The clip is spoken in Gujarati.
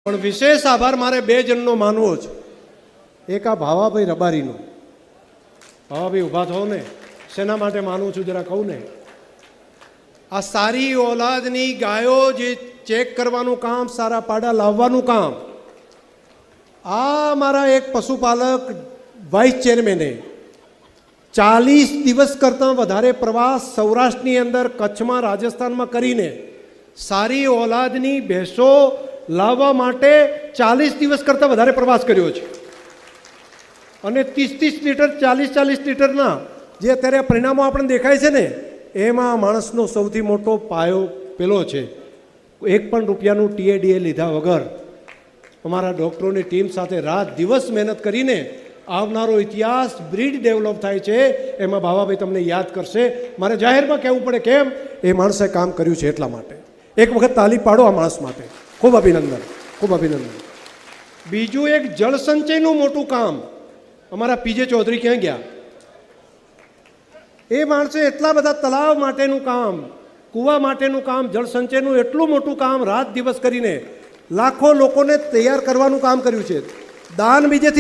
પણ વિશેષ આભાર મારે બે જણનો માનવો છે. એક આ ભાવાભાઈ રબારીનો. ભાવાભાઈ ઊભા થો ને. શેના માટે માનું છું જરા કહું ને. આ સારી ઓલાદની ગાયો જે ચેક કરવાનું કામ, સારા પાડા લાવવાનું કામ, આ મારા એક પશુપાલક વાઇસ ચેરમેને 40 દિવસ કરતાં વધારે પ્રવાસ સૌરાષ્ટ્રની અંદર, કચ્છમાં, રાજસ્થાનમાં કરીને સારી ઓલાદની ભેંસો લાવવા માટે 40 દિવસ કરતાં વધારે પ્રવાસ કર્યો છે. અને 30-30 લીટર, 40-40 લીટરના જે અત્યારે પરિણામો આપણને દેખાય છે ને, એમાં માણસનો સૌથી મોટો પાયો પેલો છે. 1 પણ રૂપિયાનું TADA લીધા વગર અમારા ડૉક્ટરોની ટીમ સાથે રાત દિવસ મહેનત કરીને આવનારો ઇતિહાસ બ્રીડ ડેવલપ થાય છે. એમાં ભાવાભાઈ તમને યાદ કરશે. મારે જાહેરમાં કહેવું પડે કેમ? એ માણસે કામ કર્યું છે એટલા માટે. એક વખત તાલી પાડો આ માણસ માટે. ખૂબ અભિનંદન, ખૂબ અભિનંદન. બીજું એક જળ સંચયનું મોટું કામ. અમારા PJ ચૌધરી ક્યાં ગયા? એ માણસે એટલા બધા તલાવ માટેનું કામ, કૂવા માટેનું કામ, જળ સંચયનું એટલું મોટું કામ રાત દિવસ કરીને લાખો લોકોને તૈયાર કરવાનું કામ કર્યું છે. દાન બીજેથી